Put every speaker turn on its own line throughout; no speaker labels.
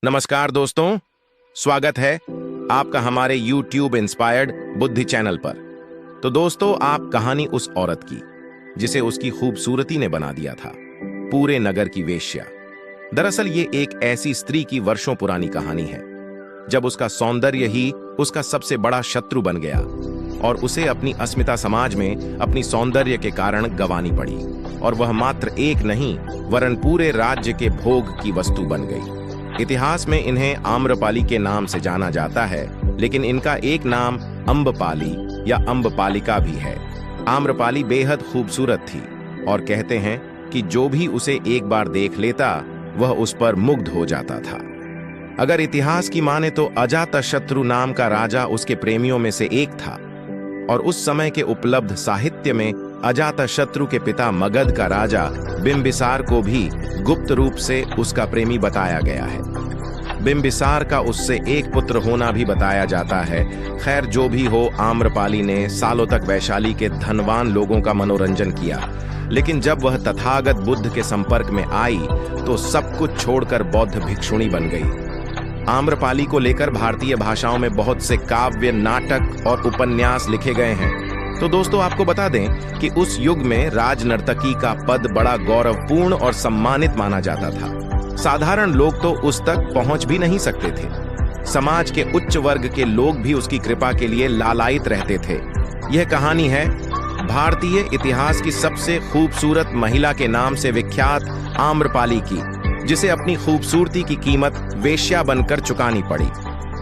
नमस्कार दोस्तों, स्वागत है आपका हमारे YouTube इंस्पायर्ड बुद्धि चैनल पर। तो दोस्तों, आप कहानी उस औरत की जिसे उसकी खूबसूरती ने बना दिया था पूरे नगर की वेश्या। दरअसल ये एक ऐसी स्त्री की वर्षों पुरानी कहानी है जब उसका सौंदर्य ही उसका सबसे बड़ा शत्रु बन गया और उसे अपनी अस्मिता समाज में अपनी सौंदर्य के कारण गंवानी पड़ी, और वह मात्र एक नहीं वरन पूरे राज्य के भोग की वस्तु बन गई। इतिहास में इन्हें आम्रपाली के नाम से जाना जाता है, लेकिन इनका एक नाम अम्बपाली या अम्बपालिका भी है। आम्रपाली बेहद खूबसूरत थी और कहते हैं कि जो भी उसे एक बार देख लेता वह उस पर मुग्ध हो जाता था। अगर इतिहास की माने तो अजातशत्रु नाम का राजा उसके प्रेमियों में से एक था, और उस समय के उपलब्ध साहित्य में अजातशत्रु के पिता मगध का राजा बिंबिसार को भी गुप्त रूप से उसका प्रेमी बताया गया है। बिंबिसार का उससे एक पुत्र होना भी बताया जाता है। खैर, जो भी हो, आम्रपाली ने सालों तक वैशाली के धनवान लोगों का मनोरंजन किया, लेकिन जब वह तथागत बुद्ध के संपर्क में आई तो सब कुछ छोड़कर बौद्ध भिक्षुणी बन गई। आम्रपाली को लेकर भारतीय भाषाओं में बहुत से काव्य, नाटक और उपन्यास लिखे गए हैं। तो दोस्तों, आपको बता दें कि उस युग में राजनर्तकी का पद बड़ा गौरवपूर्ण और सम्मानित माना जाता था। साधारण लोग तो उस तक पहुंच भी नहीं सकते थे। समाज के उच्च वर्ग के लोग भी उसकी कृपा के लिए लालायित रहते थे। यह कहानी है भारतीय इतिहास की सबसे खूबसूरत महिला के नाम से विख्यात आम्रपाली की, जिसे अपनी खूबसूरती की कीमत वेश्या बनकर चुकानी पड़ी।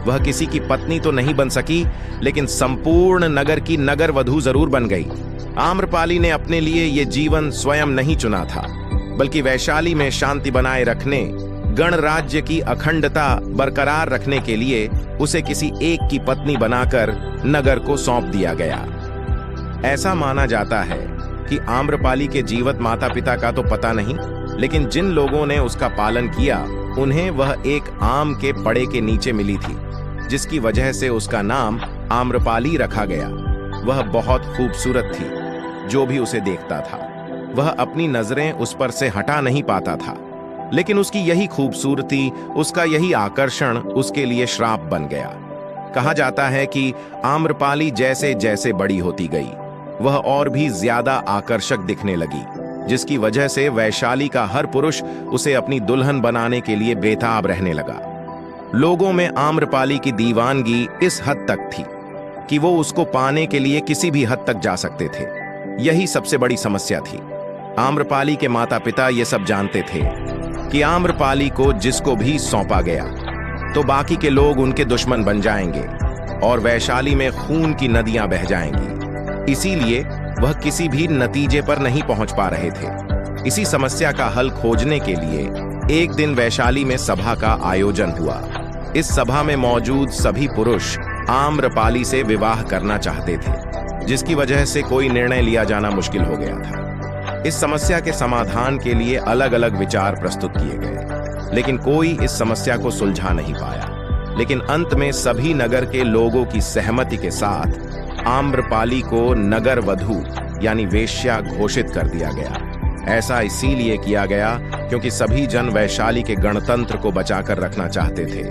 वह किसी की पत्नी तो नहीं बन सकी, लेकिन संपूर्ण नगर की नगर वधू जरूर बन गई। आम्रपाली ने अपने लिए ये जीवन स्वयं नहीं चुना था, बल्कि वैशाली में शांति बनाए रखने, गणराज्य की अखंडता बरकरार रखने के लिए उसे किसी एक की पत्नी बनाकर नगर को सौंप दिया गया। ऐसा माना जाता है कि आम्रपाली के जीवित माता पिता का तो पता नहीं, लेकिन जिन लोगों ने उसका पालन किया उन्हें वह एक आम के पड़े के नीचे मिली थी, जिसकी वजह से उसका नाम आम्रपाली रखा गया। वह बहुत खूबसूरत थी। जो भी उसे देखता था वह अपनी नजरें उस पर से हटा नहीं पाता था, लेकिन उसकी यही खूबसूरती, उसका यही आकर्षण उसके लिए श्राप बन गया। कहा जाता है कि आम्रपाली जैसे जैसे बड़ी होती गई वह और भी ज्यादा आकर्षक दिखने लगी, जिसकी वजह से वैशाली का हर पुरुष उसे अपनी दुल्हन बनाने के लिए बेताब रहने लगा। लोगों में आम्रपाली की दीवानगी इस हद तक थी कि वो उसको पाने के लिए किसी भी हद तक जा सकते थे। यही सबसे बड़ी समस्या थी। आम्रपाली के माता पिता ये सब जानते थे कि आम्रपाली को जिसको भी सौंपा गया तो बाकी के लोग उनके दुश्मन बन जाएंगे और वैशाली में खून की नदियां बह जाएंगी। इसीलिए वह किसी भी नतीजे पर नहीं पहुंच पा रहे थे। इसी समस्या का हल खोजने के लिए एक दिन वैशाली में सभा का आयोजन हुआ। इस सभा में मौजूद सभी पुरुष आम्रपाली से विवाह करना चाहते थे, जिसकी वजह से कोई निर्णय लिया जाना मुश्किल हो गया था। इस समस्या के समाधान के लिए अलग अलग विचार प्रस्तुत किए गए, लेकिन कोई इस समस्या को सुलझा नहीं पाया। लेकिन अंत में सभी नगर के लोगों की सहमति के साथ आम्रपाली को नगर वधू यानी वेश्या घोषित कर दिया गया। ऐसा इसीलिए किया गया क्योंकि सभी जन वैशाली के गणतंत्र को बचाकर रखना चाहते थे,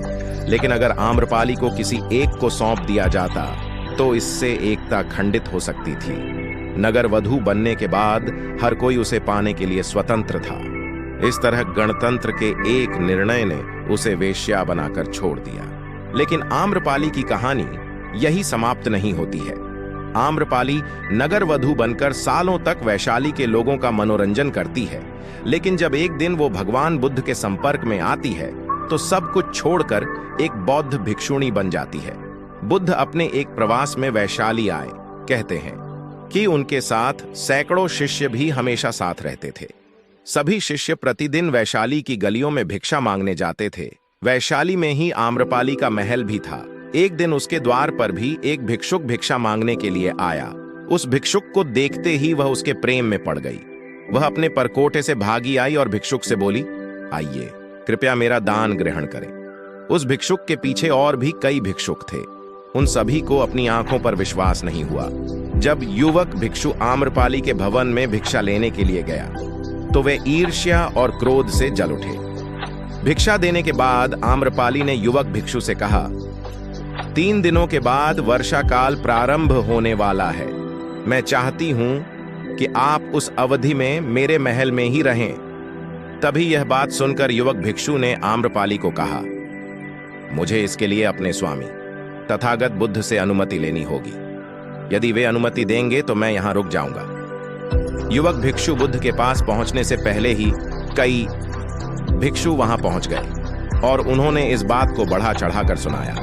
लेकिन अगर आम्रपाली को किसी एक को सौंप दिया जाता तो इससे एकता खंडित हो सकती थी। नगर वधू बनने के बाद हर कोई उसे पाने के लिए स्वतंत्र था। इस तरह गणतंत्र के एक निर्णय ने उसे वेश्या बनाकर छोड़ दिया। लेकिन आम्रपाली की कहानी यही समाप्त नहीं होती है। आम्रपाली नगर वधू बनकर सालों तक वैशाली के लोगों का मनोरंजन करती है, लेकिन जब एक दिन वो भगवान बुद्ध के संपर्क में आती है तो सब कुछ छोड़कर एक बौद्ध भिक्षुणी बन जाती है। बुद्ध अपने एक प्रवास में वैशाली आए। कहते हैं कि उनके साथ सैकड़ों शिष्य भी हमेशा साथ रहते थे। सभी शिष्य प्रतिदिन वैशाली की गलियों में भिक्षा मांगने जाते थे। वैशाली में ही आम्रपाली का महल भी था। एक दिन उसके द्वार पर भी एक भिक्षुक भिक्षा मांगने के लिए आया। उस भिक्षुक को देखते ही वह उसके प्रेम में पड़ गई। वह अपने परकोटे से भागी आई और भिक्षुक से बोली, आइए, कृपया मेरा दान ग्रहण करें। उस भिक्षुक के पीछे और भी कई भिक्षुक थे। उन सभी को अपनी आंखों पर विश्वास नहीं हुआ। जब युवक भिक्षु आम्रपाली के भवन में भिक्षा लेने के लिए गया तो वे ईर्ष्या और क्रोध से जल उठे। भिक्षा देने के बाद आम्रपाली ने युवक भिक्षु से कहा, 3 दिनों के बाद वर्षा काल प्रारंभ होने वाला है। मैं चाहती हूं कि आप उस अवधि में मेरे महल में ही रहें। तभी यह बात सुनकर युवक भिक्षु ने आम्रपाली को कहा, मुझे इसके लिए अपने स्वामी तथागत बुद्ध से अनुमति लेनी होगी। यदि वे अनुमति देंगे तो मैं यहां रुक जाऊंगा। युवक भिक्षु बुद्ध के पास पहुंचने से पहले ही कई भिक्षु वहां पहुंच गए और उन्होंने इस बात को बढ़ा चढ़ाकर सुनाया।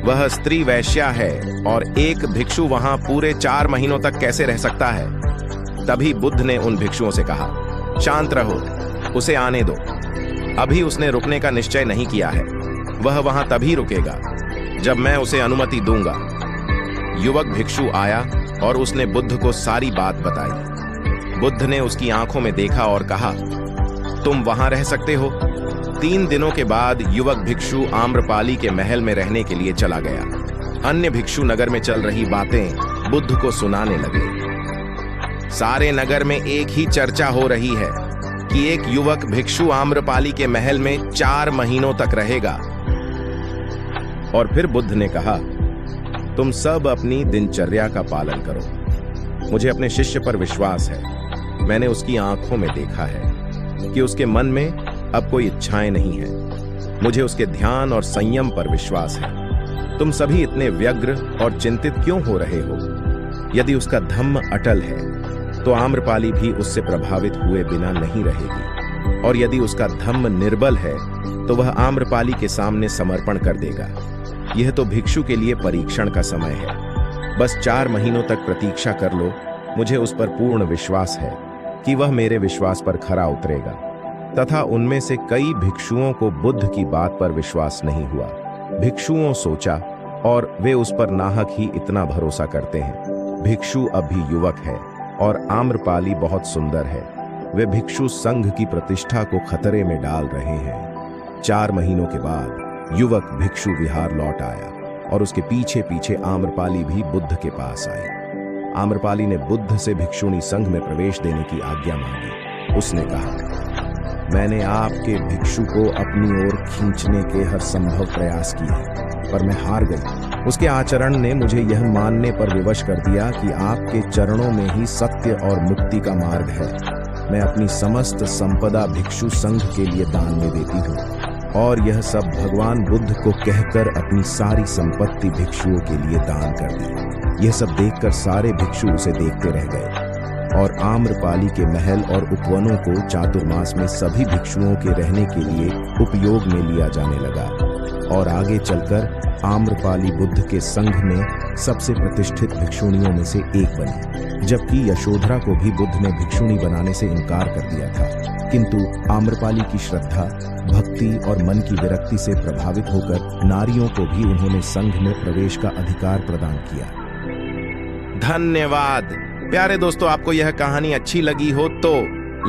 वह स्त्री वैश्या है और एक भिक्षु वहां पूरे 4 महीनों तक कैसे रह सकता है। तभी बुद्ध ने उन भिक्षुओं से कहा, शांत रहो, उसे आने दो। अभी उसने रुकने का निश्चय नहीं किया है। वह वहां तभी रुकेगा जब मैं उसे अनुमति दूंगा। युवक भिक्षु आया और उसने बुद्ध को सारी बात बताई। बुद्ध ने उसकी आंखों में देखा और कहा, तुम वहां रह सकते हो। 3 दिनों के बाद युवक भिक्षु आम्रपाली के महल में रहने के लिए चला गया। अन्य भिक्षु नगर में चल रही बातें बुद्ध को सुनाने लगे। सारे नगर में एक ही चर्चा हो रही है कि एक युवक भिक्षु आम्रपाली के महल में 4 महीनों तक रहेगा। और फिर बुद्ध ने कहा, तुम सब अपनी दिनचर्या का पालन करो। मुझे अपने शिष्य पर विश्वास है। मैंने उसकी आंखों में देखा है कि उसके मन में अब कोई इच्छाएं नहीं है। मुझे उसके ध्यान और संयम पर विश्वास है। तुम सभी इतने व्यग्र और चिंतित क्यों हो रहे हो? यदि उसका धम्म अटल है तो आम्रपाली भी उससे प्रभावित हुए बिना नहीं रहेगी, और यदि उसका धम्म निर्बल है तो वह आम्रपाली के सामने समर्पण कर देगा। यह तो भिक्षु के लिए परीक्षण का समय है। बस 4 महीनों तक प्रतीक्षा कर लो। मुझे उस पर पूर्ण विश्वास है कि वह मेरे विश्वास पर खरा उतरेगा। तथा उनमें से कई भिक्षुओं को बुद्ध की बात पर विश्वास नहीं हुआ। भिक्षुओं सोचा और वे उस पर नाहक ही इतना भरोसा करते हैं। भिक्षु अभी युवक है और आम्रपाली बहुत सुंदर है। वे भिक्षु संघ की प्रतिष्ठा को खतरे में डाल रहे हैं। 4 महीनों के बाद युवक भिक्षु विहार लौट आया और उसके पीछे पीछे आम्रपाली भी बुद्ध के पास आई। आम्रपाली ने बुद्ध से भिक्षुणी संघ में प्रवेश देने की आज्ञा मांगी। उसने कहा, मैंने आपके भिक्षु को अपनी ओर खींचने के हर संभव प्रयास किए, पर मैं हार गई। उसके आचरण ने मुझे यह मानने पर विवश कर दिया कि आपके चरणों में ही सत्य और मुक्ति का मार्ग है। मैं अपनी समस्त संपदा भिक्षु संघ के लिए दान में देती हूँ, और यह सब भगवान बुद्ध को कहकर अपनी सारी संपत्ति भिक्षुओं के लिए दान कर दी। यह सब देखकर सारे भिक्षु उसे देखते रह गए और आम्रपाली के महल और उपवनों को चातुर्मास में सभी भिक्षुओं के रहने के लिए उपयोग में लिया जाने लगा। और आगे चलकर आम्रपाली बुद्ध के संघ में सबसे प्रतिष्ठित भिक्षुणियों में से एक बनी, जबकि यशोधरा को भी बुद्ध ने भिक्षुणी बनाने से इनकार कर दिया था। किंतु आम्रपाली की श्रद्धा, भक्ति और मन की विरक्ति से प्रभावित होकर नारियों को भी उन्होंने संघ में प्रवेश का अधिकार प्रदान किया। धन्यवाद। प्यारे दोस्तों, आपको यह कहानी अच्छी लगी हो तो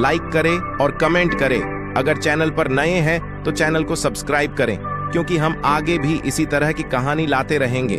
लाइक करें और कमेंट करें। अगर चैनल पर नए हैं तो चैनल को सब्सक्राइब करें, क्योंकि हम आगे भी इसी तरह की कहानी लाते रहेंगे।